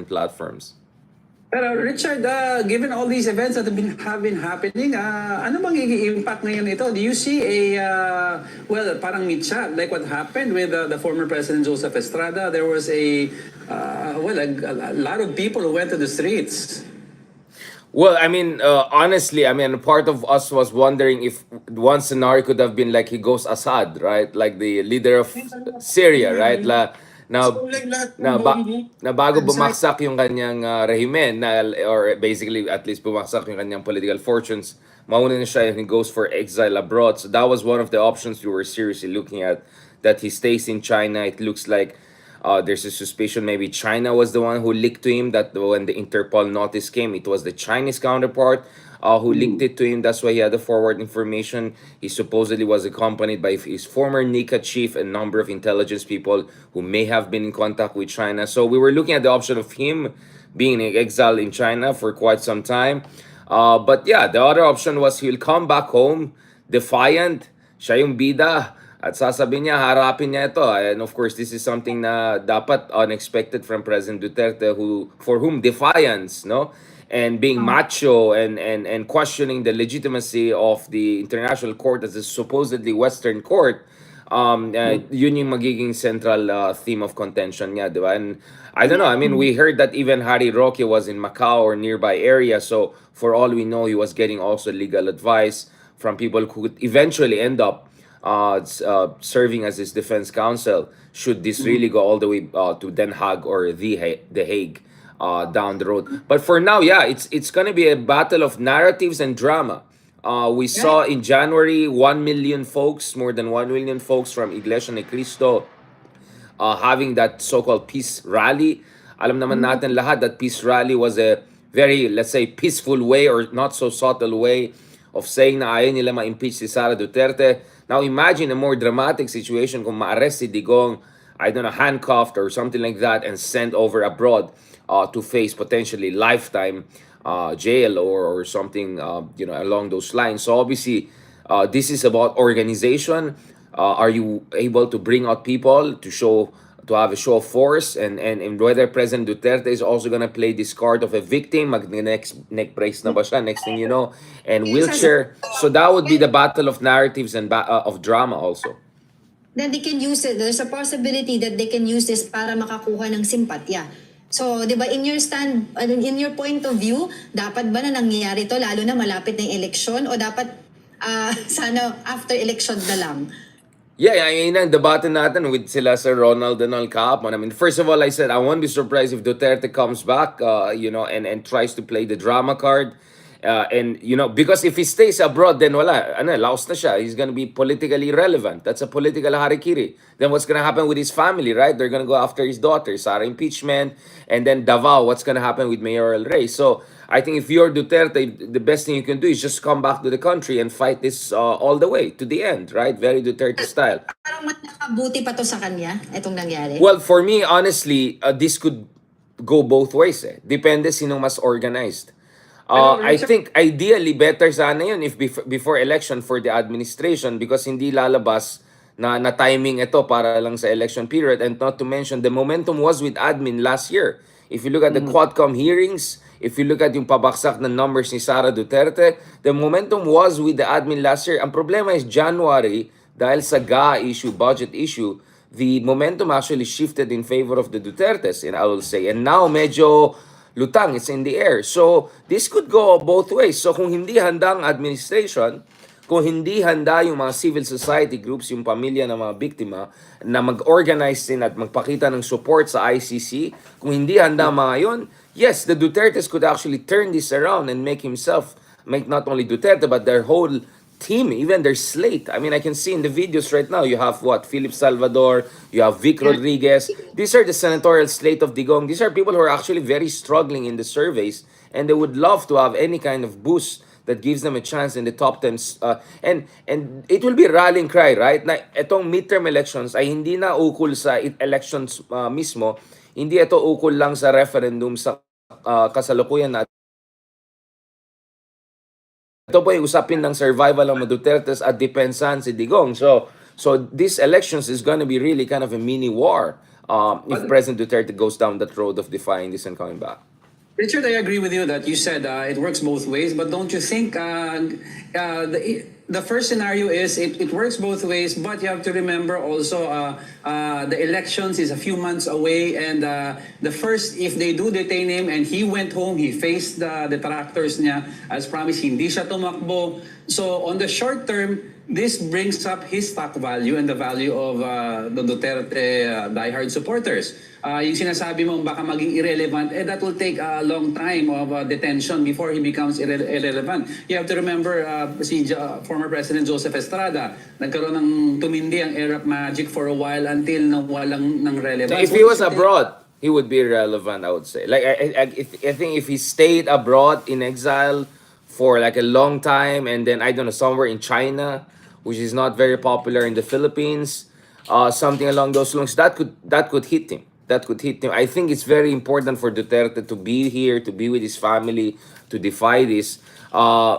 platforms. Pero Richard, given all these events that have been happening, ano bang impact ngayon ito? Do you see well, parang mitsa, like what happened with the former President Joseph Estrada? There was well, a lot of people who went to the streets. Well, I mean, honestly, I mean, part of us was wondering if one scenario could have been like he goes Assad, right? Like the leader of Syria, right? Na, na bago bumaksak yung kanyang rehimen, or basically at least bumaksak yung kanyang political fortunes, mauna na siya and he goes for exile abroad. So that was one of the options we were seriously looking at, that he stays in China. It looks like there's a suspicion maybe China was the one who leaked to him, that when the Interpol notice came, it was the Chinese counterpart who leaked it to him. That's why he had the forward information. He supposedly was accompanied by his former NICA chief and number of intelligence people who may have been in contact with China. So we were looking at the option of him being in exile in China for quite some time. But yeah, the other option was he'll come back home defiant, siya yung bida, at sasabihin niya, harapin niya ito. And of course, this is something na dapat unexpected from President Duterte, for whom defiance, no? And being macho and questioning the legitimacy of the international court as a supposedly Western court, yun yung magiging central theme of contention niya, di ba? And I don't know, I mean, we heard that even Harry Roque was in Macau or nearby area, so for all we know, he was getting also legal advice from people who could eventually end up serving as his defense counsel, should this really go all the way to Den Haag or The Hague down the road. But for now, yeah, it's going to be a battle of narratives and drama. We saw in January 1 million folks, more than 1 million folks from Iglesia ni Cristo having that so-called peace rally. Alam naman natin lahat that peace rally was a very, let's say, peaceful way or not so subtle way of saying na ayaw nila ma-impeach si Sara Duterte. Now imagine a more dramatic situation kung ma-arrest si Digong, I don't know, handcuffed or something like that, and sent over abroad to face potentially lifetime jail or something along those lines. So obviously, this is about organization. Are you able to bring out people to have a show of force, and whether President Duterte is also gonna play this card of a victim, neck brace na ba siya, next thing you know, and wheelchair. So that would be the battle of narratives and of drama also. Then they can use it. There's a possibility that they can use this para makakuha ng simpatya. So, di ba, in your point of view, dapat ba na nangyayari to lalo na malapit na yung eleksyon, o dapat sana after election na lang? Yeah, I mean, ang debate natin with sila Sir Ronald and all kahapon. I mean, first of all, I said I won't be surprised if Duterte comes back, and tries to play the drama card. And because if he stays abroad, then laos na siya. He's gonna be politically irrelevant. That's a political harikiri. Then what's gonna happen with his family, right? They're gonna go after his daughter, Sara impeachment, and then Davao, what's gonna happen with mayoral race? So I think if you're Duterte, the best thing you can do is just come back to the country and fight this all the way to the end, right? Very Duterte style. Parang mas nakabuti pa to sa kanya, itong nangyari? Well, for me, honestly, this could go both ways. Depende sinong mas organized. I think ideally better sana yun if before election for the administration, because hindi lalabas na timing ito para lang sa election period, and not to mention the momentum was with admin last year. If you look at the Quadcom hearings, if you look at yung pabaksak na numbers ni Sara Duterte, the momentum was with the admin last year. Ang problema is January, dahil sa GA issue, budget issue, the momentum actually shifted in favor of the Dutertes, and I will say. And now medyo lutang, it's in the air. So this could go both ways. So kung hindi handa ang administration, kung hindi handa yung mga civil society groups, yung pamilya ng mga biktima, na mag-organize din at magpakita ng support sa ICC, kung hindi handa mga yun, yes, the Dutertes could actually turn this around and make not only Duterte, but their whole team, even their slate. I mean, I can see in the videos right now, you have Philip Salvador, you have Vic Rodriguez. These are the senatorial slate of Digong. These are people who are actually very struggling in the surveys, and they would love to have any kind of boost that gives them a chance in the top 10. And it will be rallying cry, right? Na itong midterm elections ay hindi na ukol sa elections mismo. Hindi ito ukol lang sa referendum sa kasalukuyan natin. Ito po yung usapin ng survival ng Dutertes at depensahan si Digong. So these elections is going to be really kind of a mini war if President Duterte goes down that road of defying this and coming back. Richard, I agree with you that you said it works both ways, but don't you think the first scenario is it works both ways, but you have to remember also the elections is a few months away, and the first, if they do detain him and he went home, he faced the detractors niya, as promised, hindi siya tumakbo. So on the short term, this brings up his stock value and the value of the Duterte diehard supporters. Yung sinasabi mo baka maging irrelevant, that will take a long time of detention before he becomes irrelevant. You have to remember former President Joseph Estrada, nagkaroon ng tumindi ang Arab magic for a while until nawalang ng relevance. If he was abroad, he would be relevant, I would say. Like I think if he stayed abroad in exile for like a long time, and then I don't know, somewhere in China, which is not very popular in the Philippines, something along those lines, that could hit him. That could hit him. I think it's very important for Duterte to be here, to be with his family, to defy this.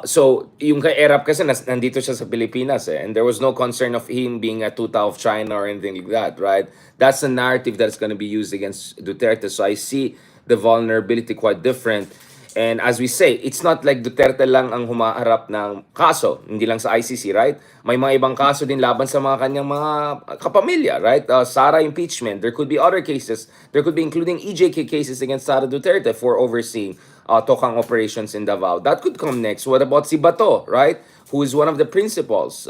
So, yung kay Erap kasi nandito siya sa Pilipinas and there was no concern of him being a tuta of China or anything like that, right? That's a narrative that's going to be used against Duterte. So I see the vulnerability quite different. And as we say, it's not like Duterte lang ang humaharap ng kaso, hindi lang sa ICC, right? May mga ibang kaso din laban sa mga kanyang mga kapamilya, right? Sara impeachment, there could be other cases. There could be including EJK cases against Sara Duterte for overseeing Tokang operations in Davao. That could come next. What about si Bato, right? Who is one of the principals,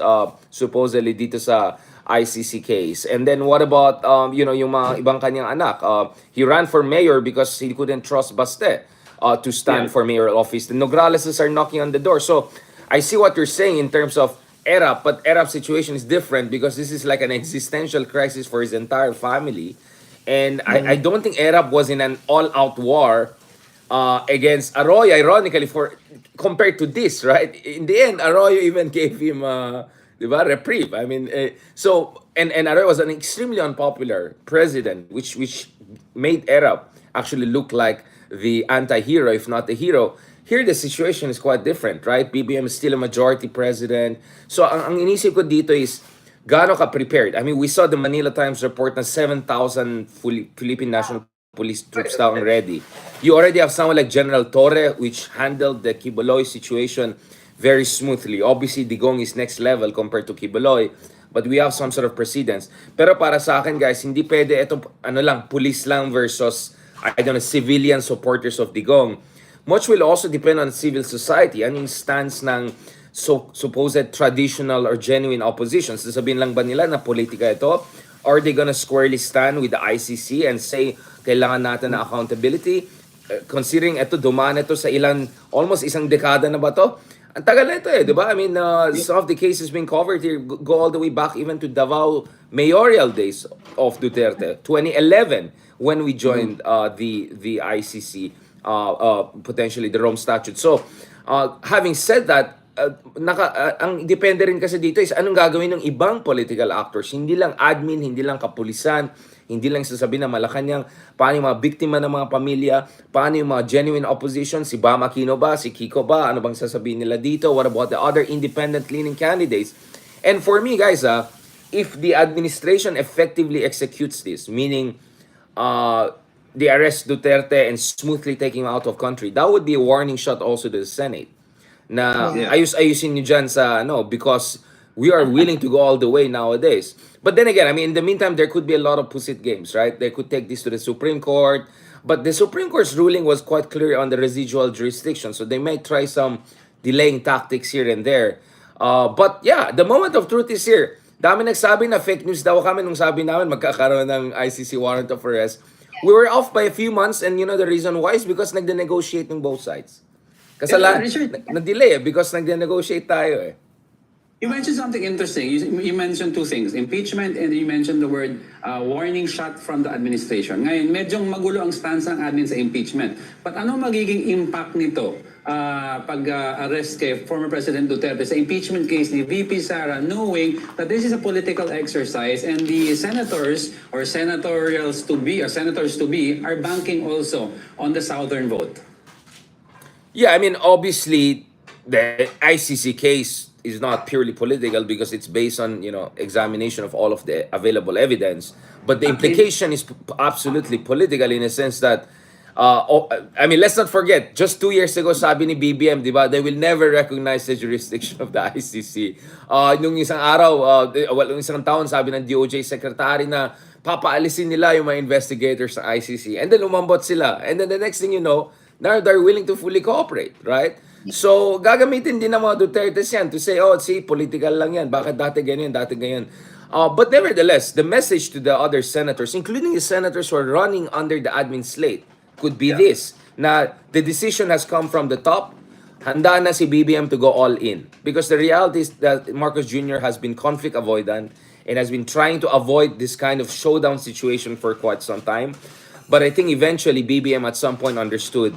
supposedly dito sa ICC case. And then what about, yung mga ibang kanyang anak? He ran for mayor because he couldn't trust Baste. To stand for mayoral office. The Nograleses are knocking on the door. So I see what you're saying in terms of Erap, but Erap's situation is different because this is like an existential crisis for his entire family. And I don't think Erap was in an all-out war against Arroyo, ironically, compared to this, right? In the end, Arroyo even gave him reprieve. I mean, and Arroyo was an extremely unpopular president, which made Erap actually look like the anti-hero, if not the hero. Here, the situation is quite different, right? BBM is still a majority president. So, ang inisip ko dito is, gaano ka prepared? I mean, we saw the Manila Times report na 7,000 Philippine National Police troops now ready. You already have someone like General Torre, which handled the Quiboloy situation very smoothly. Obviously, Digong is next level compared to Quiboloy, but we have some sort of precedence. Pero para sa akin, guys, hindi pwede ito, police lang versus I don't know, civilian supporters of Digong. Much will also depend on civil society. Anong stance ng supposed traditional or genuine opposition? Sasabihin lang ba nila na politika ito? Or are they gonna squarely stand with the ICC and say, kailangan natin na accountability? Considering ito, dumaan ito sa almost isang dekada na ba to? Ang tagal na ito di ba? I mean, some of the cases being covered here go all the way back even to Davao mayoral days of Duterte, 2011. When we joined the ICC, potentially the Rome Statute. So, having said that, ang depende rin kasi dito is anong gagawin ng ibang political actors. Hindi lang admin, hindi lang kapulisan, hindi lang sasabihin na Malacanang, paano yung mga biktima ng mga pamilya, paano yung mga genuine opposition, si Bam Aquino ba, si Kiko ba, ano bang sasabihin nila dito, what about the other independent leaning candidates? And for me, guys, if the administration effectively executes this, meaning they arrest Duterte and smoothly taking him out of country, that would be a warning shot also to the Senate. Na ayusin nyo dyan sa, because we are willing to go all the way nowadays. But then again, I mean, in the meantime, there could be a lot of pusit games, right? They could take this to the Supreme Court. But the Supreme Court's ruling was quite clear on the residual jurisdiction. So they may try some delaying tactics here and there. But yeah, the moment of truth is here. Dami nagsabi na fake news daw kami nung sabi namin magkakaroon ng ICC warrant of arrest. We were off by a few months, and the reason why is because nagde-negotiate ng both sides. Na-delay because nagde-negotiate tayo eh. You mentioned something interesting. You mentioned two things, impeachment and you mentioned the word warning shot from the administration. Ngayon, medyo magulo ang stance ng admin sa impeachment. But ano magiging impact nito pag-arrest kay former President Duterte sa impeachment case ni VP Sara, knowing that this is a political exercise and the senators or senatorials to be or senators to be are banking also on the southern vote? Yeah, I mean, obviously, the ICC case is not purely political because it's based on, you know, examination of all of the available evidence. But the implication is absolutely political in a sense that I mean, let's not forget, just 2 years ago, sabi ni BBM, di ba, they will never recognize the jurisdiction of the ICC. Nung isang araw, nung isang taon, sabi ng DOJ secretary na papaalisin nila yung mga investigators sa ICC. And then umambot sila. And then the next thing you know, now they're willing to fully cooperate, right? So, gagamitin din ng mga Duterte yan to say, oh, see, political lang yan. Bakit dati ganyan, dati ganyan. But nevertheless, the message to the other senators, including the senators who are running under the admin slate, could be this, na the decision has come from the top, handa na si BBM to go all in. Because the reality is that Marcos Jr. has been conflict avoidant and has been trying to avoid this kind of showdown situation for quite some time. But I think eventually BBM at some point understood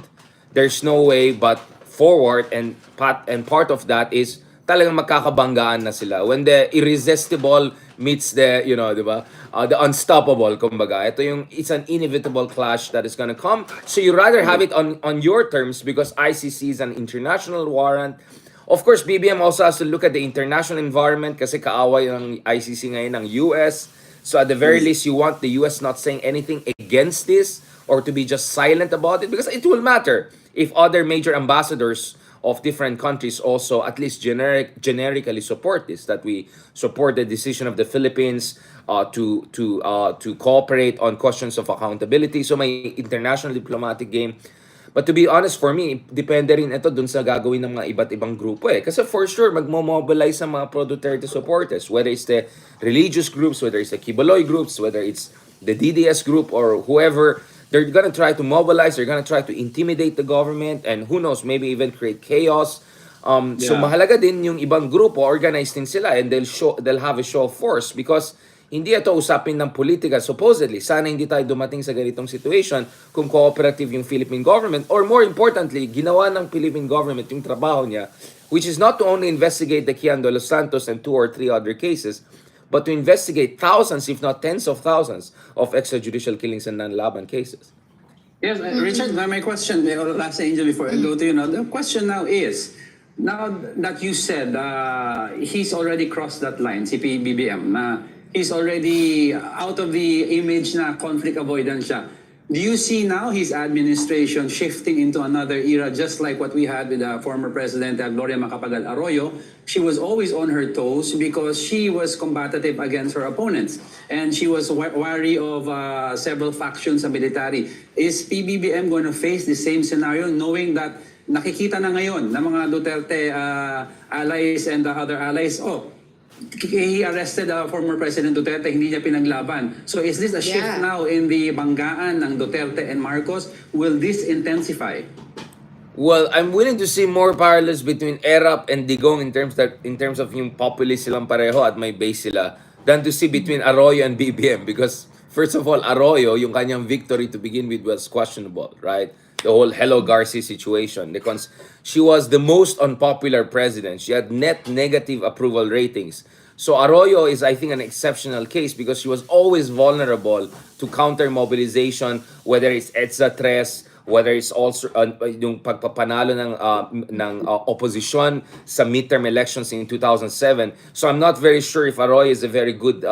there's no way but forward, and part of that is talagang magkakabanggaan na sila. When the irresistible meets the, you know, di ba? The unstoppable, kumbaga. It's an inevitable clash that is gonna come. So you rather have it on your terms because ICC is an international warrant. Of course, BBM also has to look at the international environment kasi kaaway ng ICC ngayon ng US. So at the very least, you want the US not saying anything against this or to be just silent about it because it will matter if other major ambassadors of different countries also at least generically support this, that we support the decision of the Philippines to cooperate on questions of accountability. So may international diplomatic game. But to be honest, for me, depende rin ito dun sa gagawin ng mga iba't ibang grupo eh. Kasi for sure, magmo-mobilize ang mga pro-Duterte supporters, whether it's the religious groups, whether it's the Kibaloy groups, whether it's the DDS group or whoever. They're gonna try to mobilize, they're gonna try to intimidate the government, and who knows, maybe even create chaos. So mahalaga din yung ibang grupo, organized din sila, and they'll have a show of force because hindi ito usapin ng politika supposedly. Sana hindi tayo dumating sa ganitong situation kung cooperative yung Philippine government, or more importantly, ginawa ng Philippine government yung trabaho niya, which is not to only investigate the Kian de los Santos and 2 or 3 other cases, but to investigate thousands, if not tens of thousands, of extrajudicial killings and non-laban cases. Yes, Richard, now my question, last angel before I go to you now. The question now is, now that you said he's already crossed that line, si PBBM, na he's already out of the image na conflict avoidance siya. Do you see now his administration shifting into another era, just like what we had with the former President Gloria Macapagal Arroyo? She was always on her toes because she was combative against her opponents. And she was wary of several factions sa military. Is PBBM going to face the same scenario knowing that nakikita na ngayon ng mga Duterte allies and the other allies, he arrested former President Duterte, hindi niya pinaglaban. So is this a shift now in the banggaan ng Duterte and Marcos? Will this intensify? Well, I'm willing to see more parallels between ERAP and Digong in terms of yung populist silang pareho at may base sila than to see between Arroyo and BBM because first of all, Arroyo, yung kanyang victory to begin with was questionable, right? The whole Hello Garcia situation because she was the most unpopular president. She had net negative approval ratings. So Arroyo is, I think, an exceptional case because she was always vulnerable to counter mobilization, whether it's EDSA Tres, whether it's also yung pagpapanalo ng opposition sa midterm elections in 2007. So I'm not very sure if Arroyo is a very good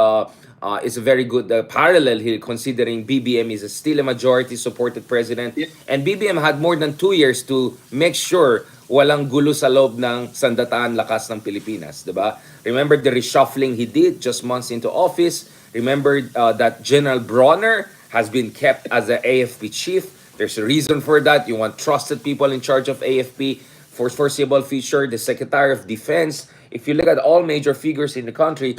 parallel here, considering BBM is still a majority supported president, and BBM had more than 2 years to make sure walang gulo sa loob ng sandataan lakas ng Pilipinas, diba? Remember the reshuffling he did just months into office. Remember that General Bronner has been kept as the AFP chief. There's a reason for that. You want trusted people in charge of AFP for foreseeable future. The Secretary of Defense. If you look at all major figures in the country,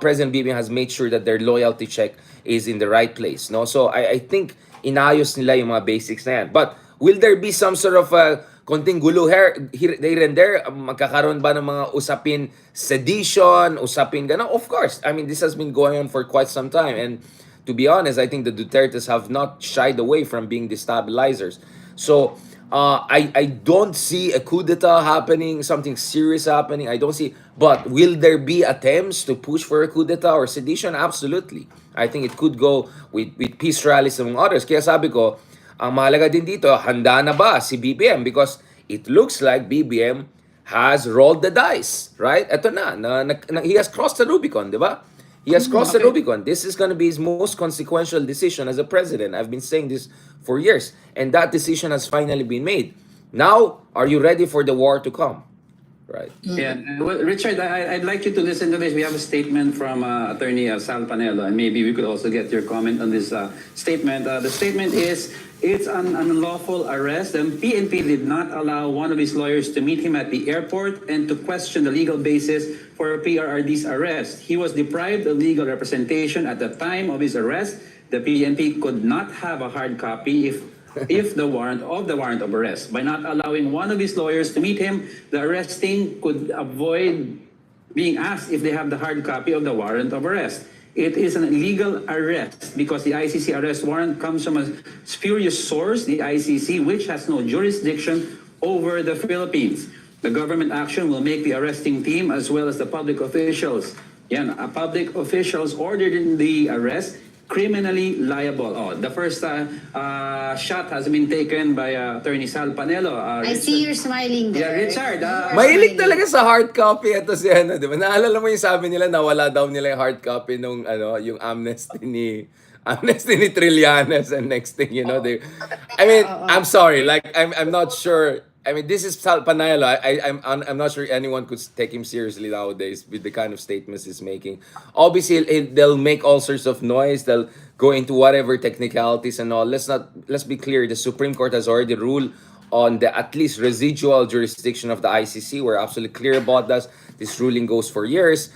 President BBM has made sure that their loyalty check is in the right place. No, so I think inayos nila yung mga basics na yan. But will there be some sort of konting gulo here and there? Magkakaroon ba ng mga usapin sedition, usapin gano'n? Of course. I mean, this has been going on for quite some time. And to be honest, I think the Dutertes have not shied away from being destabilizers. So, I don't see a coup d'etat happening, something serious happening. I don't see. But will there be attempts to push for a coup d'etat or sedition? Absolutely. I think it could go with peace rallies among others. Kaya sabi ko, ang mahalaga din dito, handa na ba si BBM? Because it looks like BBM has rolled the dice, right? Ito he has crossed the Rubicon, di ba? He has crossed the Okay. Rubicon. This is going to be his most consequential decision as a president. I've been saying this for years. And that decision has finally been made. Now, are you ready for the war to come? Right. Yeah, well, Richard, I'd like you to listen to this. We have a statement from Attorney Sal Panelo, and maybe we could also get your comment on this statement. The statement is, it's an unlawful arrest. The PNP did not allow one of his lawyers to meet him at the airport and to question the legal basis for PRRD's arrest. He was deprived of legal representation at the time of his arrest. The PNP could not have a hard copy if the warrant of arrest. By not allowing one of his lawyers to meet him, the arresting could avoid being asked if they have the hard copy of the warrant of arrest. It is an illegal arrest because the ICC arrest warrant comes from a spurious source, the ICC, which has no jurisdiction over the Philippines. The government action will make the arresting team as well as the public officials, public officials ordered in the arrest criminally liable. Oh, the first shot has been taken by Attorney Sal Panelo. I see you're smiling Yeah, there. Richard. Mahilig talaga sa hard copy ito si ano, di ba? Naalala mo yung sabi nila nawala daw nila yung hard copy nung yung amnesty ni Trillanes, and next thing you know I mean, I'm sorry, like I'm not sure. I mean, this is Sal Panelo. I'm not sure anyone could take him seriously nowadays with the kind of statements he's making. Obviously, they'll make all sorts of noise. They'll go into whatever technicalities and all. Let's be clear. The Supreme Court has already ruled on the at least residual jurisdiction of the ICC. We're absolutely clear about that. This ruling goes for years.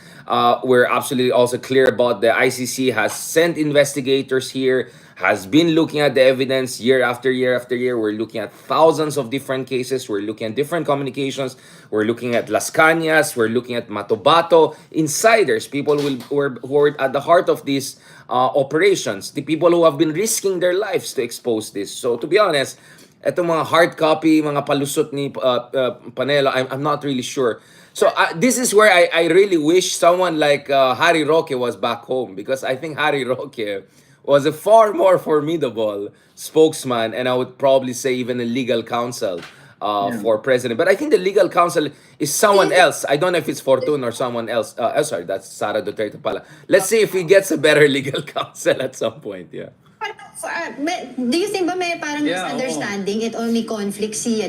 We're absolutely also clear about the ICC has sent investigators here, has been looking at the evidence year after year after year. We're looking at thousands of different cases. We're looking at different communications. We're looking at Las Cañas. We're looking at Matobato. Insiders, people who are at the heart of these operations. The people who have been risking their lives to expose this. So to be honest, etong mga hard copy, mga palusot ni Panelo, I'm not really sure. So this is where I really wish someone like Harry Roque was back home, because I think Harry Roque was a far more formidable spokesman, and I would probably say even a legal counsel for president. But I think the legal counsel is someone else. I don't know if it's Fortun or someone else. Sorry, that's Sara Duterte pala. Let's see if he gets a better legal counsel at some point. Yeah. Do you think ba may parang Yeah, misunderstanding it or may conflict si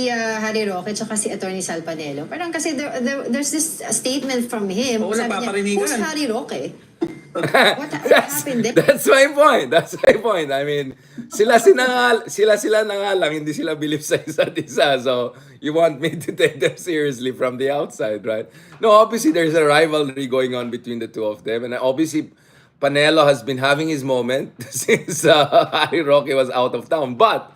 Harry Roque at si Attorney Sal Panelo? Parang kasi there's this statement from him. Oo, Sabi niya, nagpaparinigan. who's Harry Roque? What happened there? That's my point. That's my point. I mean, sila na nga lang, hindi sila believe sa isa't isa. So, you want me to take them seriously from the outside, right? No, obviously, there's a rivalry going on between the two of them. And obviously, Panelo has been having his moment since Harry Roque was out of town. But,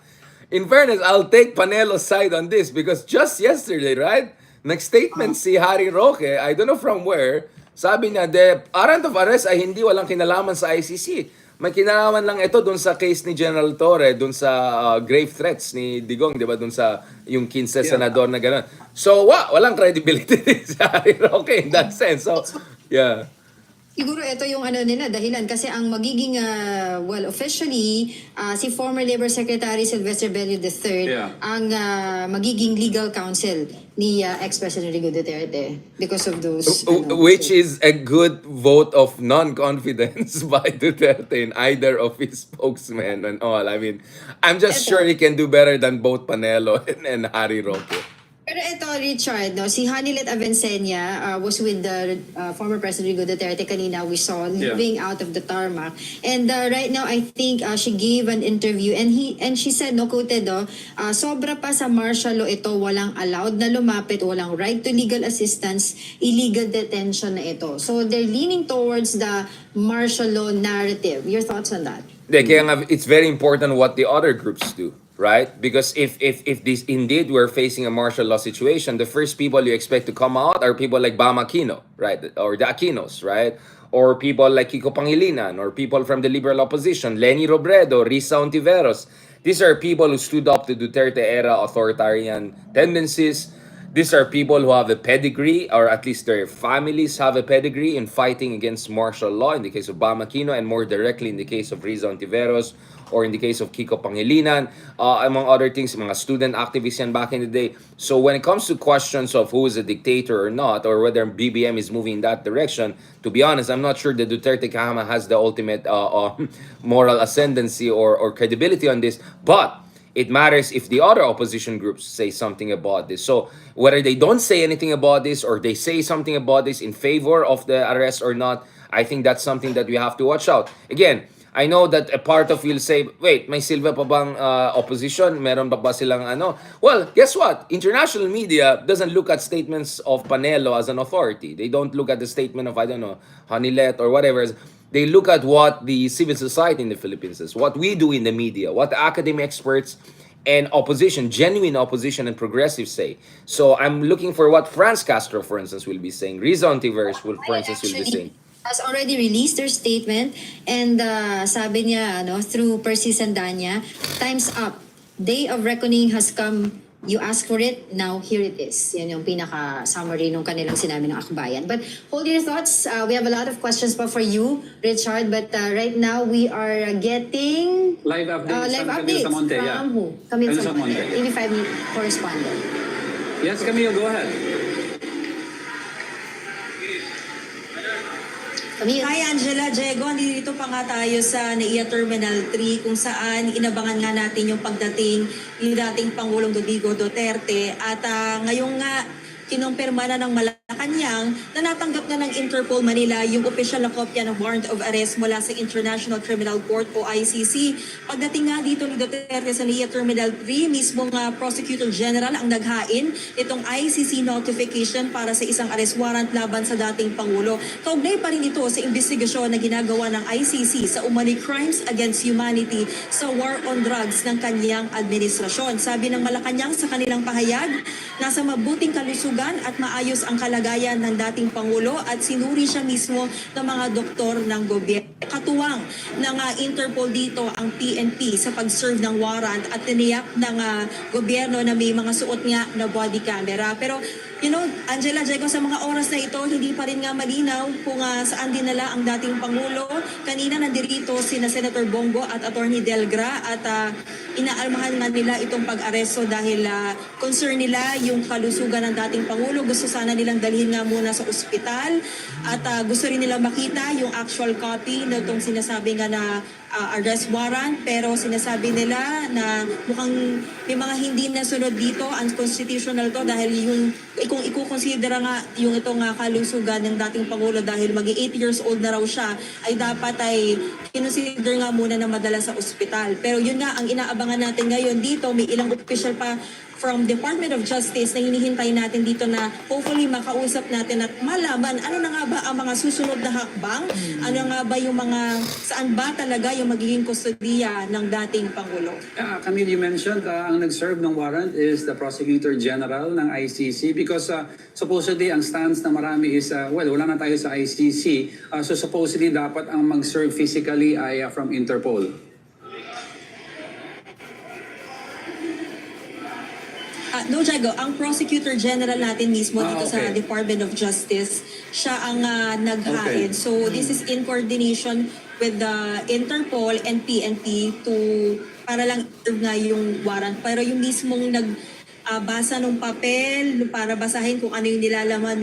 in fairness, I'll take Panelo's side on this because just yesterday, right? Nag-statement si Harry Roque, I don't know from where, sabi niya, the warrant of arrest ay hindi walang kinalaman sa ICC. May kinalaman lang ito dun sa case ni General Torre, dun sa grave threats ni Digong, di ba? Dun sa yung 15 senador na gano'n. So, walang credibility si Harry Roque in that sense. So, yeah. Siguro ito yung nila dahilan kasi ang magiging officially si former Labor Secretary Sylvester Bello III ang magiging legal counsel ni ex-President Rodrigo Duterte because of those which is a good vote of non-confidence by Duterte in either of his spokesmen and all. I mean, I'm just sure he can do better than both Panelo and Harry Roque. Pero ito, Richard, si Hanilet Avencenia was with the former President Rodrigo Duterte kanina. We saw leaving out of the tarmac. And right now, I think she gave an interview and she said, quoted, sobra pa sa martial law ito, walang allowed na lumapit, walang right to legal assistance, illegal detention na ito. So they're leaning towards the martial law narrative. Your thoughts on that? It's very important what the other groups do. Right? Because if this indeed we're facing a martial law situation, the first people you expect to come out are people like Bam Aquino, right? Or the Aquinos, right? Or people like Kiko Pangilinan, or people from the liberal opposition, Leni Robredo, Risa Ontiveros. These are people who stood up to Duterte-era authoritarian tendencies. these are people who have a pedigree, or at least their families have a pedigree in fighting against martial law, in the case of Bam Aquino, and more directly in the case of Riza Ontiveros, or in the case of Kiko Pangilinan, among other things, mga student activists yan back in the day. So when it comes to questions of who is a dictator or not, or whether BBM is moving in that direction, to be honest, I'm not sure the Duterte Kahama has the ultimate moral ascendancy or credibility on this, but it matters if the other opposition groups say something about this. So whether they don't say anything about this or they say something about this in favor of the arrest or not, I think that's something that we have to watch out. Again, I know that a part of you will say, wait, may silba pa bang opposition? Meron pa ba silang ano? Well, guess what? International media doesn't look at statements of Panelo as an authority. They don't look at the statement of, I don't know, Hanilet or whatever. They look at what the civil society in the Philippines says, what we do in the media, what the academic experts and opposition, genuine opposition and progressives say. So I'm looking for what Franz Castro, for instance, will be saying. Riza Ontiveros, for instance, will be saying. Has already released their statement, and sabi niya, through Percy Sandanya, time's up. Day of reckoning has come. You asked for it, now here it is. Yan yung pinaka-summary nung kanilang sinabi ng akbayan. But hold your thoughts. We have a lot of questions pa for you, Richard. But right now, we are getting Live updates live from updates Camille Samonte, yeah. from who? Camille Camille Samonte, Samonte. TV5 correspondent. Yes, Camille, go ahead. Camille. Hi Angela, Diego, dito pa nga tayo sa NAIA Terminal 3 kung saan inabangan nga natin yung pagdating ni dating Pangulong Rodrigo Duterte at ngayong nga kinumpirma na ng Malacanang na natanggap na ng Interpol Manila yung opisyal na kopya ng warrant of arrest mula sa International Criminal Court o ICC. Pagdating nga dito ni Duterte sa NAIA Terminal 3, mismo nga Prosecutor General ang naghain itong ICC notification para sa isang arrest warrant laban sa dating Pangulo. Kaugnay pa rin ito sa investigasyon na ginagawa ng ICC sa umani crimes against humanity sa war on drugs ng kanyang administrasyon. Sabi ng Malacanang sa kanilang pahayag, nasa mabuting kalusugan at maayos ang kalagayan ng dating Pangulo at sinuri siya mismo ng mga doktor ng gobyerno. Katuwang ng Interpol dito ang PNP sa pag-serve ng warrant at tiniyak ng gobyerno na may mga suot nga na body camera. Pero Angela, Diego, sa mga oras na ito, hindi pa rin nga malinaw kung saan dinala ang dating Pangulo. Kanina nandirito sina Senator Bongo at Attorney Delgra at inaalmahan nga nila itong pag-aresto dahil concern nila yung kalusugan ng dating Pangulo. Gusto sana nilang dalhin nga muna sa ospital at gusto rin nila makita yung actual copy na itong sinasabi nga na arrest warrant, pero sinasabi nila na mukhang may mga hindi nasunod dito, unconstitutional to dahil yung kung ikukonsidera nga yung itong kalusugan ng dating Pangulo dahil mag-8 years old na raw siya, ay dapat ay kinonsider nga muna na madala sa ospital. Pero yun nga ang inaabangan natin ngayon dito, may ilang official pa from Department of Justice na hinihintay natin dito na hopefully makausap natin at malaman ano na nga ba ang mga susunod na hakbang, ano nga ba yung mga saan ba talaga yung magiging kustodiya ng dating Pangulo. Camille, you mentioned ang nag-serve ng warrant is the Prosecutor General ng ICC because supposedly ang stance na marami is, wala na tayo sa ICC, so supposedly dapat ang mag-serve physically ay from Interpol. No, Diego, ang Prosecutor General natin mismo dito sa Department of Justice, siya ang naghain. Okay. So this is in coordination with the Interpol and PNP para lang nga yung warrant. Pero yung mismong nagbasa ng papel para basahin kung ano yung nilalaman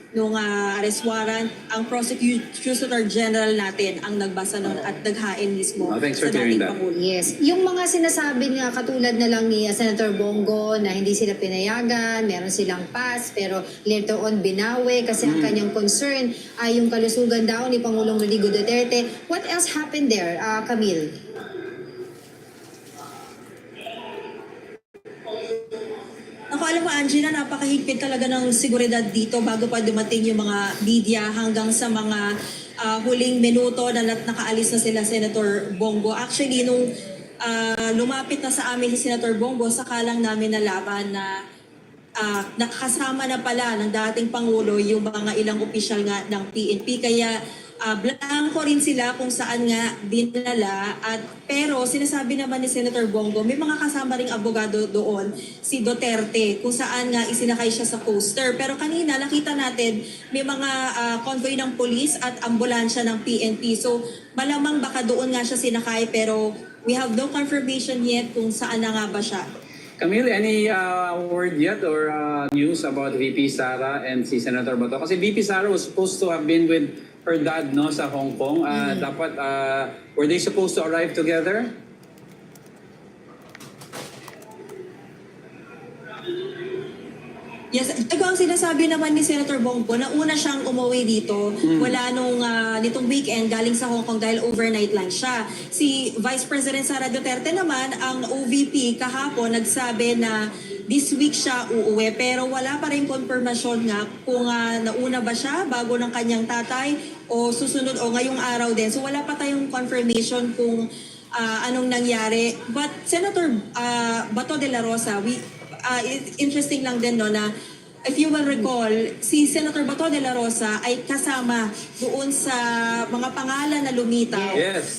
nung arrest warrant, ang Prosecutor General natin ang nagbasa nun at naghain mismo Thanks for sa clearing dating that. Pangulo. Yes. Yung mga sinasabi nga katulad na lang ni Senator Bongo na hindi sila pinayagan, meron silang pass, pero later on binawi kasi ang kanyang concern ay yung kalusugan daw ni Pangulong Rodrigo Duterte. What else happened there, Camille? Ako alam mo, Angela, napakahigpit talaga ng seguridad dito bago pa dumating yung mga media hanggang sa mga huling minuto na nakaalis na sila Senator Bongo. Actually, nung lumapit na sa amin si Senator Bongo, saka lang namin nalaman na nakakasama na pala ng dating Pangulo yung mga ilang opisyal nga ng PNP. Kaya blanco rin sila kung saan nga dinala pero sinasabi naman ni Senator Bongo may mga kasama ring abogado doon si Duterte kung saan nga isinakay siya sa coaster. Pero kanina nakita natin may mga convoy ng police at ambulansya ng PNP. So malamang baka doon nga siya sinakay pero we have no confirmation yet kung saan na nga ba siya. Camille, any word yet or news about VP Sara and si Senator Bato? Kasi VP Sara was supposed to have been with her dad no sa Hong Kong. Dapat were they supposed to arrive together? Yes, ito ang sinasabi naman ni Senator Bongo na una siyang umuwi dito. Wala nitong weekend galing sa Hong Kong dahil overnight lang siya. Si Vice President Sara Duterte naman, ang OVP kahapon nagsabi na this week siya uuwi pero wala pa rin konfirmasyon nga kung nauna ba siya bago ng kanyang tatay o susunod o ngayong araw din. So wala pa tayong confirmation kung anong nangyari. But Senator Bato de la Rosa, interesting lang din no na if you will recall, si Senator Bato de la Rosa ay kasama doon sa mga pangalan na lumitaw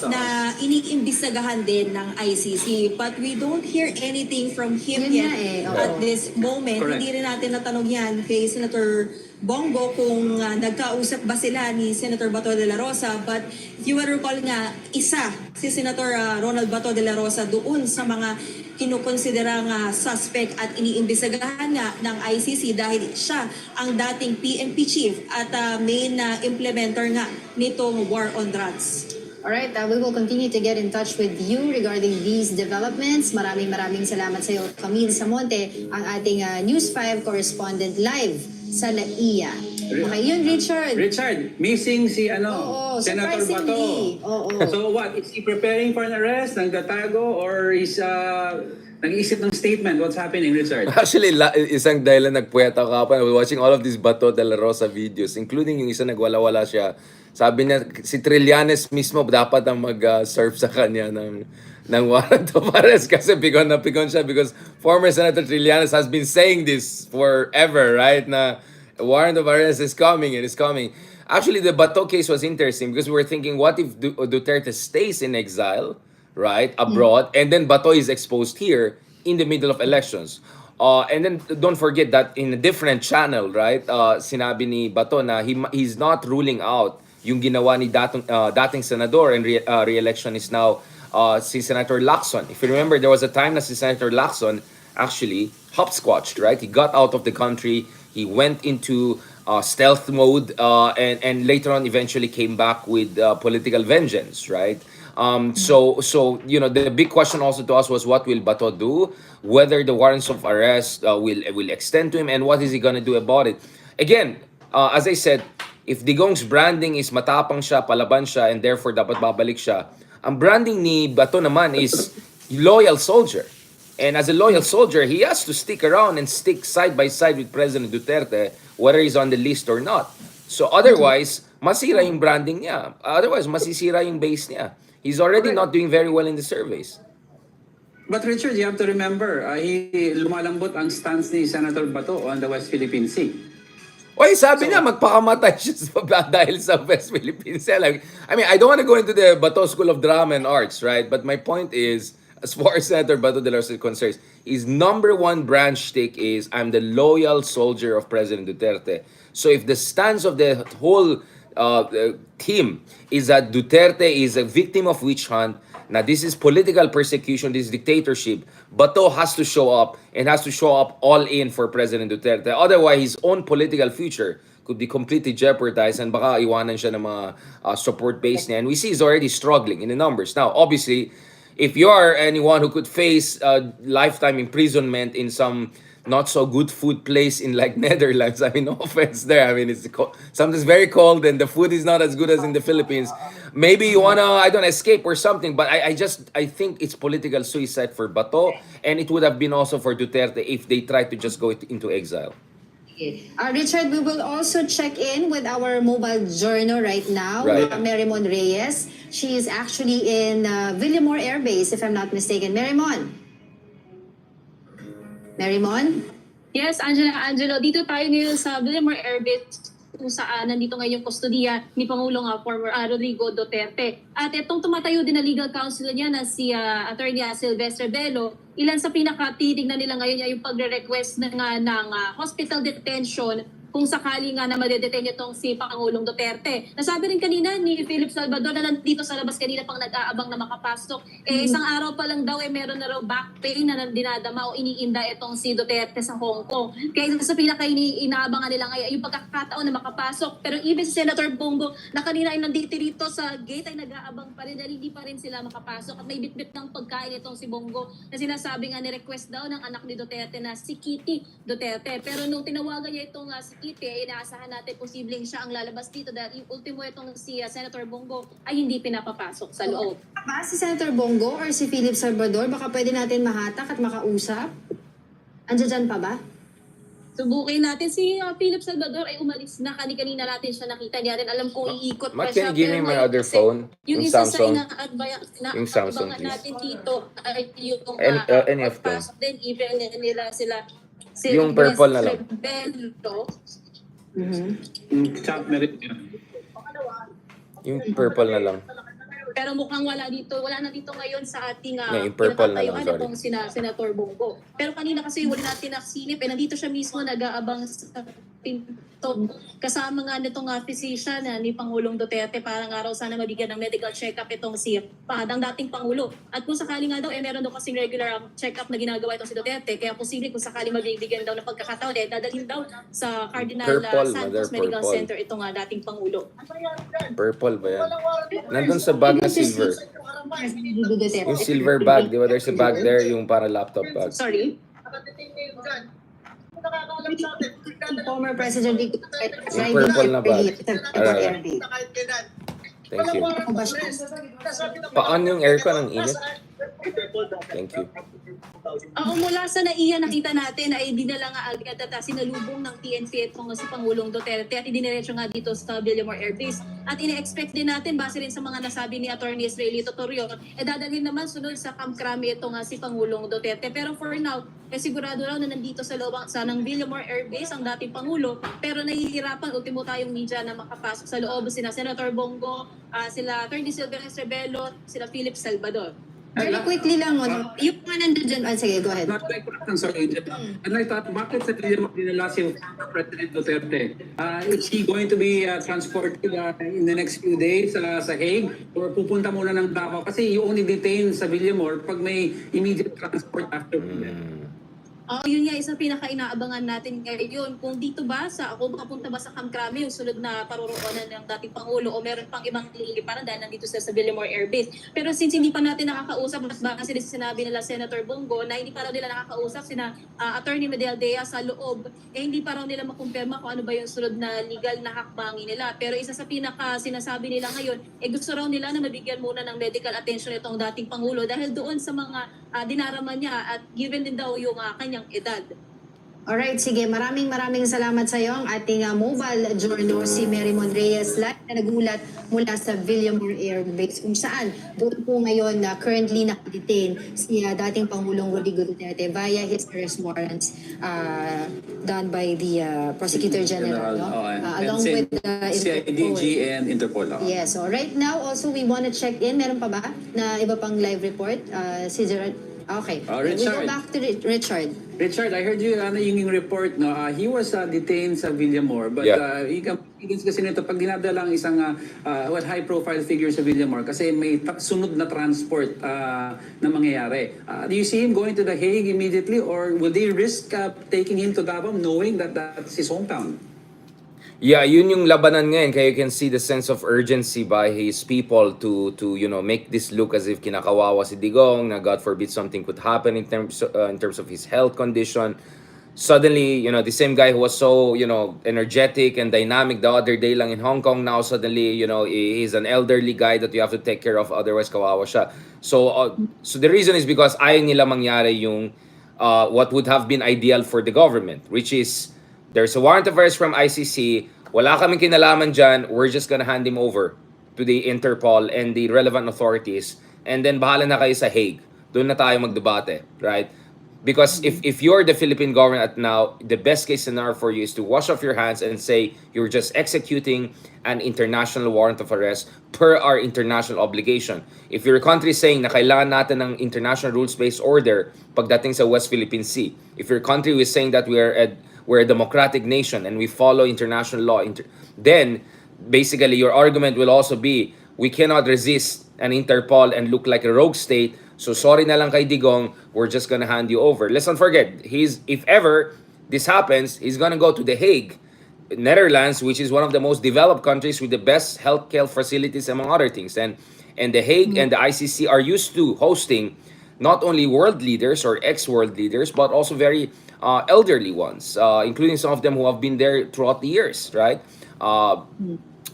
na iniimbisagahan din ng ICC. But we don't hear anything from him yet at this moment. Correct. Hindi rin natin natanong yan kay Senator Bongo kung nagkausap ba sila ni Senator Bato de la Rosa. But if you will recall nga, isa si Senator Ronald Bato de la Rosa doon sa mga kinukonsiderang suspect at iniimbisagahan nga ng ICC dahil siya ang dating PNP chief at main implementer nga nitong war on drugs. Alright, we will continue to get in touch with you regarding these developments. Maraming salamat sa iyo, Camille Samonte, ang ating News 5 correspondent live sa LAIA. Okay, yun, Richard. Richard, missing si Senator Bato. surprisingly. So what, is he preparing for an arrest? Nagtatago or is nag-iisip ng statement? What's happening, Richard? Actually, isang dahilan nagpuweta ka pa. I was watching all of these Bato de la Rosa videos, including yung isa nagwala-wala siya. Sabi niya, si Trillanes mismo dapat ang mag-serve sa kanya ng warrant of arrest kasi pigon na pigon siya because former Senator Trillanes has been saying this forever, right? Na warrant of arrest is coming, it is coming. Actually, the Bato case was interesting because we were thinking, what if Duterte stays in exile, right, abroad, and then Bato is exposed here in the middle of elections? And then don't forget that in a different channel, right, sinabi ni Bato na he's not ruling out yung ginawa ni dating senador and re-election is now si Senator Lacson. If you remember, there was a time na si Senator Lacson actually hopscotched, right? He got out of the country, he went into stealth mode, and later on eventually came back with political vengeance, right? So you know, the big question also to us was what will Bato do? Whether the warrants of arrest will extend to him, and what is he gonna do about it? Again, as I said, if Digong's branding is matapang siya, palaban siya, and therefore dapat babalik siya, ang branding ni Bato naman is loyal soldier. And as a loyal soldier, he has to stick around and stick side by side with President Duterte, whether he's on the list or not. So otherwise, masira yung branding niya. Otherwise, masisira yung base niya. He's already not doing very well in the surveys. But Richard, you have to remember, lumalambot ang stance ni Senator Bato on the West Philippine Sea. Oy, sabi niya, magpakamatay siya dahil sa West Philippines. Like, I mean, I don't want to go into the Bato School of Drama and Arts, right? But my point is, as far as Senator Bato de la Rosa is concerned, his number one brand shtick is, I'm the loyal soldier of President Duterte. So if the stance of the whole team is that Duterte is a victim of witch hunt, now this is political persecution, this is dictatorship, Bato has to show up and has to show up all in for President Duterte. Otherwise, his own political future could be completely jeopardized and baka iwanan siya ng mga support base niya. And we see he's already struggling in the numbers. Now, obviously, if you are anyone who could face lifetime imprisonment in some not so good food place in like Netherlands, I mean, no offense there. I mean, it's sometimes very cold and the food is not as good as in the Philippines. Maybe you wanna, I don't escape or something, but I think it's political suicide for Bato, and it would have been also for Duterte if they tried to just go into exile. Richard, we will also check in with our mobile journal right now, Right. Marimon Reyes. She is actually in Villamor Air Base, if I'm not mistaken. Marimon? Yes, Angelo, dito tayo ngayon sa Villamor Air Base kung saan nandito ngayon yung kustodiya ni Pangulong former Rodrigo Duterte. At itong tumatayo din na legal counsel niya na si Attorney Sylvester Bello, ilan sa pinakatitignan nila ngayon ay yung pagre-request na nga ng hospital detention kung sakali nga na madedetain itong si Pangulong Duterte. Nasabi rin kanina ni Philip Salvador na nandito sa labas kanina pang nag-aabang na makapasok. Isang araw pa lang daw meron na raw back pain na dinadama o iniinda itong si Duterte sa Hong Kong. Kaya sa pinaka-inaabangan nila ngayon yung pagkakataon na makapasok. Pero even si Senator Bongo na kanina ay nandito rito sa gate ay nag-aabang pa rin dahil hindi pa rin sila makapasok. At may bitbit ng pagkain itong si Bongo na sinasabi nga ni-request daw ng anak ni Duterte na si Kitty Duterte. Pero nung tinawagan niya itong si Kitty, inaasahan natin posibleng siya ang lalabas dito dahil yung ultimo itong si Senator Bongo ay hindi pinapapasok sa loob. Ba si Senator Bongo or si Philip Salvador, baka pwede natin mahatak at makausap? Andiyan pa ba? Subukin natin si Philip Salvador ay umalis na kanina natin siya nakita niya rin. Alam ko iikot pa Matt, siya. can you give me my other phone? Yung Yung isa Samsung? sa Yung Samsung, please. natin dito ay yung Any of them. pasok din even nila sila Yung purple na lang. Bello. Chop merit yun. Yung purple na lang. Pero mukhang wala na dito ngayon sa ating yung purple na lang, pinapatayuan sorry. itong Senator Bongo. Pero kanina kasi wala natin nasilip, nandito siya mismo nag-aabang sa pinto. Kasama nga nitong physician ni Pangulong Duterte para nga raw sana mabigyan ng medical check-up itong si ang dating Pangulo. At kung sakali nga daw, meron daw kasing regular check-up na ginagawa itong si Duterte. Kaya posible kung sakali mabigyan daw ng pagkakataon, dadalhin daw sa Cardinal Purple, Santos mother, Medical purple. Center itong dating Pangulo. Purple ba yan? Nandun sa bag na silver. Duterte. Yung silver bag, di ba? There's a bag there, yung para laptop bag. Sorry? Former President Duterte. Yung purple na bag. Alright. Thank you. Ako ba siya? Paan yung aircon ang init? Thank you. Mula sa NAIA nakita natin ay dinala nga agad at sinalubong ng TNP itong si Pangulong Duterte at idiniretso nga dito sa Villamor Air Base. At ine-expect din natin, base rin sa mga nasabi ni Attorney Israelito Torrio, dadalhin naman sunod sa Camp Crame itong si Pangulong Duterte. Pero for now, sigurado raw na nandito sa loob ng Villamor Air Base ang dating Pangulo, pero nahihirapan ultimo tayong media na makapasok sa loob sina Senator Bongo, sila Attorney Sylvester Bello, sila Philip Salvador. Very quickly lang, yung mga nandun dyan, sige, go ahead. Not like sorry, and I thought, bakit sa Villamor dinala si President Duterte? Is he going to be transported in the next few days sa Hague? Or pupunta muna ng Davao? Kasi you only detain sa Villamor pag may immediate transport after. Yun nga, isa pinaka-inaabangan natin ngayon. Kung dito ba, kung makapunta ba sa Camp Crame, yung sunod na paruroonan ng dating Pangulo, o meron pang ibang liliparan dahil nandito sa Villamor Air Base. Pero since hindi pa natin nakakausap, mas baka sinabi nila Senator Bongo na hindi pa raw nila nakakausap sina Attorney Medialdea sa loob, hindi pa raw nila makumpirma kung ano ba yung sunod na legal na hakbangin nila. Pero isa sa pinaka-sinasabi nila ngayon, gusto raw nila na mabigyan muna ng medical attention itong dating Pangulo dahil doon sa mga dinarama niya at given din daw yung kanyang edad. Alright, sige. Maraming salamat sa iyo. Ang ating mobile journal, si Mary Monreyes live na nagulat mula sa Villamor Air Base kung saan doon po ngayon na currently nakadetain si dating Pangulong Rodrigo Duterte via his arrest warrants done by the Prosecutor General. No? Along with the CIDG and Interpol. Yes, so right now also we want to check in. Meron pa ba na iba pang live report? Si Gerard. Okay. We go Richard. back to Richard. Richard, I heard you yung report, no? He was detained sa Villamor, but Yeah. against kasi nito pag dinadala ang isang high-profile figure sa Villamor kasi may sunod na transport na mangyayari. Do you see him going to the Hague immediately or will they risk taking him to Davao knowing that that's his hometown? Yeah, yun yung labanan ngayon. Kaya you can see the sense of urgency by his people to make this look as if kinakawawa si Digong, na God forbid something could happen in terms of his health condition. Suddenly, the same guy who was so, energetic and dynamic the other day lang in Hong Kong, now suddenly, he's an elderly guy that you have to take care of, otherwise kawawa siya. So the reason is because ayaw nila mangyari yung what would have been ideal for the government, which is there's a warrant of arrest from ICC. Wala kaming kinalaman dyan. We're just gonna hand him over to the Interpol and the relevant authorities. And then bahala na kayo sa Hague. Doon na tayo magdebate, right? Because if you're the Philippine government now, the best case scenario for you is to wash off your hands and say you're just executing an international warrant of arrest per our international obligation. If your country is saying na kailangan natin ng international rules-based order pagdating sa West Philippine Sea, if your country is saying that we're a democratic nation and we follow international law, then basically your argument will also be we cannot resist an Interpol and look like a rogue state. So sorry na lang kay Digong, we're just gonna hand you over. Let's not forget, if ever this happens, he's gonna go to The Hague, Netherlands, which is one of the most developed countries with the best healthcare facilities among other things. And The Hague and the ICC are used to hosting not only world leaders or ex-world leaders, but also very elderly ones, including some of them who have been there throughout the years, right?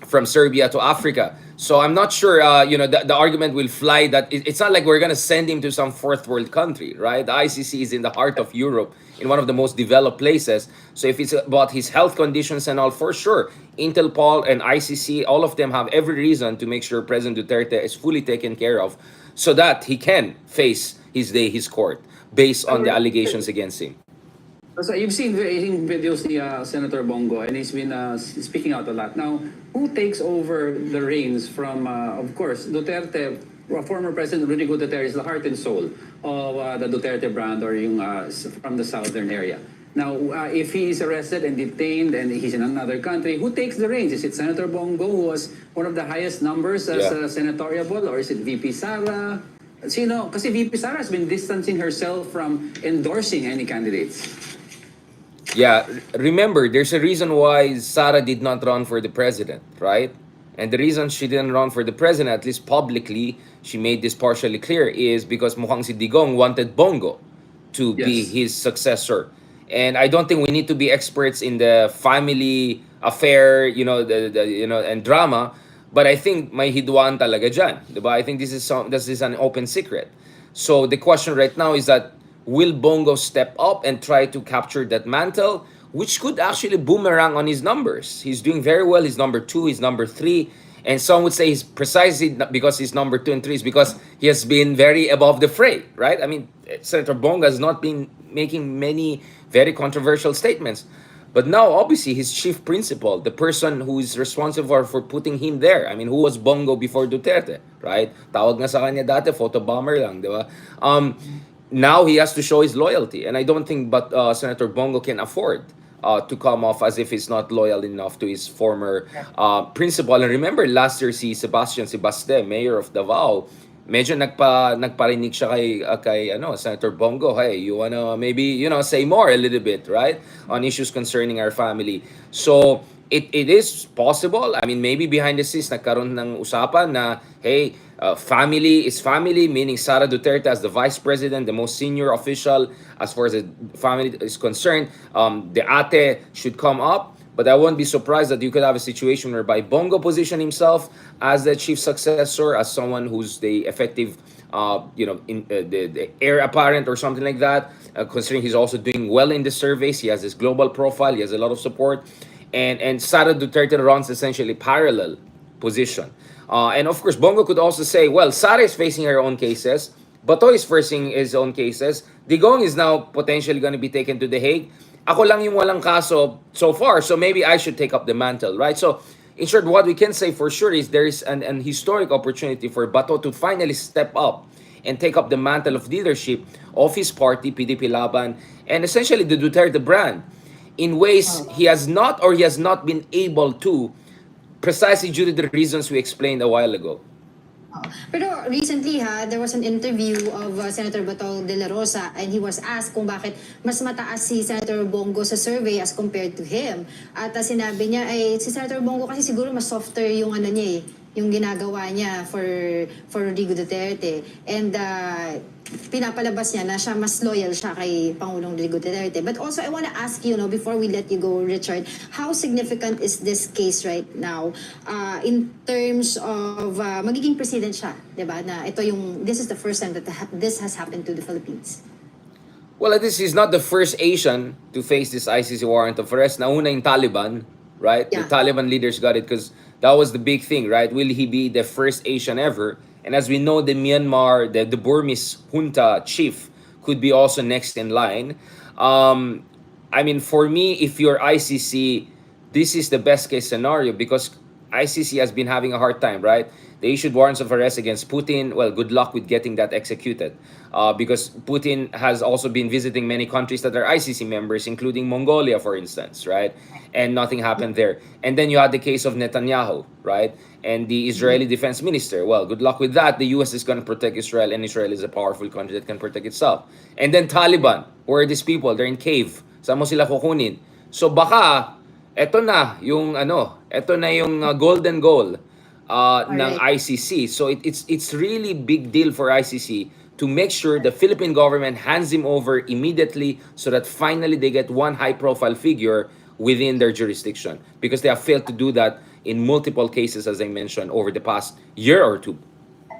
From Serbia to Africa. So I'm not sure, the argument will fly that it's not like we're going to send him to some fourth world country, right? The ICC is in the heart of Europe, in one of the most developed places. So if it's about his health conditions and all, for sure, Interpol and ICC, all of them have every reason to make sure President Duterte is fully taken care of so that he can face his court based on the allegations against him. So you've seen videos ni Senator Bongo, and he's been speaking out a lot. Now, who takes over the reins from, of course, Duterte? Former President Rodrigo Duterte is the heart and soul of the Duterte brand, or yung from the southern area. Now, if he is arrested and detained and he's in another country, who takes the reins? Is it Senator Bongo, who was one of the highest numbers as senatoriable, or is it VP Sara? Sino? Kasi VP Sara has been distancing herself from endorsing any candidates. Yeah, remember, there's a reason why Sara did not run for the president, right? And the reason she didn't run for the president, at least publicly, she made this partially clear, is because mukhang si Digong wanted Bongo to be his successor. And I don't think we need to be experts in the family affair, and drama. But I think may hidwaan talaga dyan, diba? I think this is an open secret. So the question right now is that, will Bongo step up and try to capture that mantle, which could actually boomerang on his numbers? He's doing very well. He's number 2, he's number 3. And some would say he's precisely because he's number 2 and 3 is because he has been very above the fray, right? I mean, Senator Bongo has not been making many very controversial statements. But now, obviously, his chief principal, the person who is responsible for putting him there. I mean, who was Bongo before Duterte, right? Tawag nga sa kanya dati, photo bomber lang, di ba? Now he has to show his loyalty. And I don't think Senator Bongo can afford to come off as if he's not loyal enough to his former principal. And remember, last year si Sebastian Sebaste, mayor of Davao, medyo nagparinig siya kay Senator Bongo, hey, you wanna maybe say more a little bit, right, on issues concerning our family. So it is possible. I mean, maybe behind the scenes nagkaroon ng usapan na, hey, family is family, meaning Sara Duterte as the vice president, the most senior official as far as the family is concerned, the ate should come up. But I won't be surprised that you could have a situation whereby Bongo position himself as the chief successor, as someone who's the effective, the heir apparent or something like that. Considering he's also doing well in the surveys, he has this global profile, he has a lot of support, and Sara Duterte runs essentially parallel position. And of course, Bongo could also say, well, Sara is facing her own cases, Bato is facing his own cases, Digong is now potentially going to be taken to The Hague. Ako lang yung walang kaso so far, so maybe I should take up the mantle, right? So, in short, what we can say for sure is there is an historic opportunity for Bato to finally step up and take up the mantle of leadership of his party, PDP Laban, and essentially the Duterte brand in ways he has not been able to, precisely due to the reasons we explained a while ago. Pero recently there was an interview of Senator Bato de la Rosa, and he was asked kung bakit mas mataas si Senator Bongo sa survey as compared to him. At sinabi niya ay si Senator Bongo kasi siguro mas softer yung niya yung ginagawa niya for Rodrigo Duterte. And pinapalabas niya na siya mas loyal siya kay Pangulong Rodrigo Duterte. But also I want to ask you, before we let you go, Richard, how significant is this case right now in terms of magiging president siya, 'di ba? Na this is the first time that this has happened to the Philippines. Well, this is not the first Asian to face this ICC warrant of arrest. Nauna yung Taliban, right? Yeah. The Taliban leaders got it because that was the big thing, right? Will he be the first Asian ever? And as we know, the Myanmar, the Burmese junta chief, could be also next in line. I mean, for me, if you're ICC, this is the best case scenario because ICC has been having a hard time, right? They issued warrants of arrest against Putin. Well, good luck with getting that executed. Because Putin has also been visiting many countries that are ICC members, including Mongolia, for instance, right? And nothing happened there. And then you had the case of Netanyahu, right? And the Israeli defense minister. Well, good luck with that. The US is going to protect Israel, and Israel is a powerful country that can protect itself. And then Taliban. Who are these people? They're in cave. Saan mo sila kukunin? So baka, eto na yung golden goal ng ICC. So it's really big deal for ICC to make sure the Philippine government hands him over immediately so that finally they get one high-profile figure within their jurisdiction because they have failed to do that in multiple cases, as I mentioned, over the past year or two.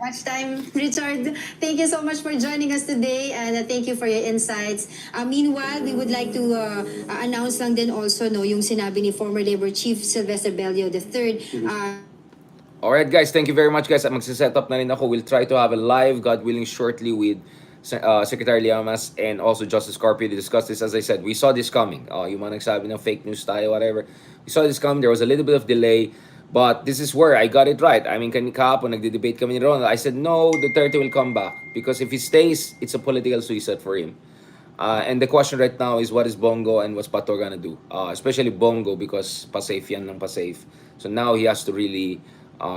Much time, Richard. Thank you so much for joining us today and thank you for your insights. Meanwhile, we would like to announce lang din also yung sinabi ni former Labor Chief Sylvester Bello III. Alright guys, thank you very much guys. Magsiset up na rin ako. We'll try to have a live, God willing, shortly with Secretary Llamas and also Justice Carpio to discuss this. As I said, we saw this coming. Yung mga nagsabi ng fake news tayo, whatever. We saw this coming. There was a little bit of delay. But this is where I got it right. I mean, kahapon nagde-debate kami ni Ronald. I said, no, Duterte will come back. Because if he stays, it's a political suicide for him. And the question right now is what is Bongo and what's Pato gonna do? Especially Bongo because pa-safe yan ng pa-safe. So now he has to really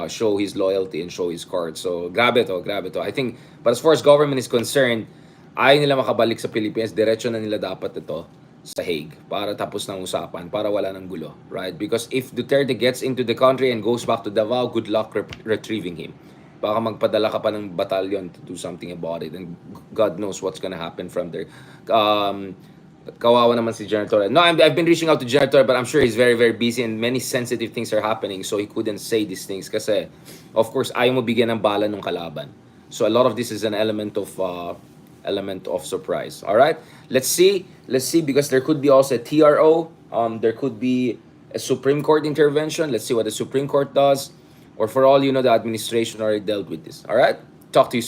show his loyalty and show his cards. So grabe to. I think, but as far as government is concerned, ayaw nila makabalik sa Pilipinas. Diretso na nila dapat ito sa Hague para tapos ng usapan, para wala ng gulo, right? Because if Duterte gets into the country and goes back to Davao, good luck retrieving him. Baka magpadala ka pa ng battalion to do something about it, and God knows what's gonna happen from there. Kawawa naman si General Torre. No, I've been reaching out to General Torre, but I'm sure he's very, very busy and many sensitive things are happening, so he couldn't say these things kasi, of course, ayaw mo bigyan ng bala ng kalaban. So a lot of this is an element of surprise. All right, let's see because there could be also a TRO. There could be a Supreme Court intervention. Let's see what the Supreme Court does, or for all you know, the administration already dealt with this. All right, talk to you soon.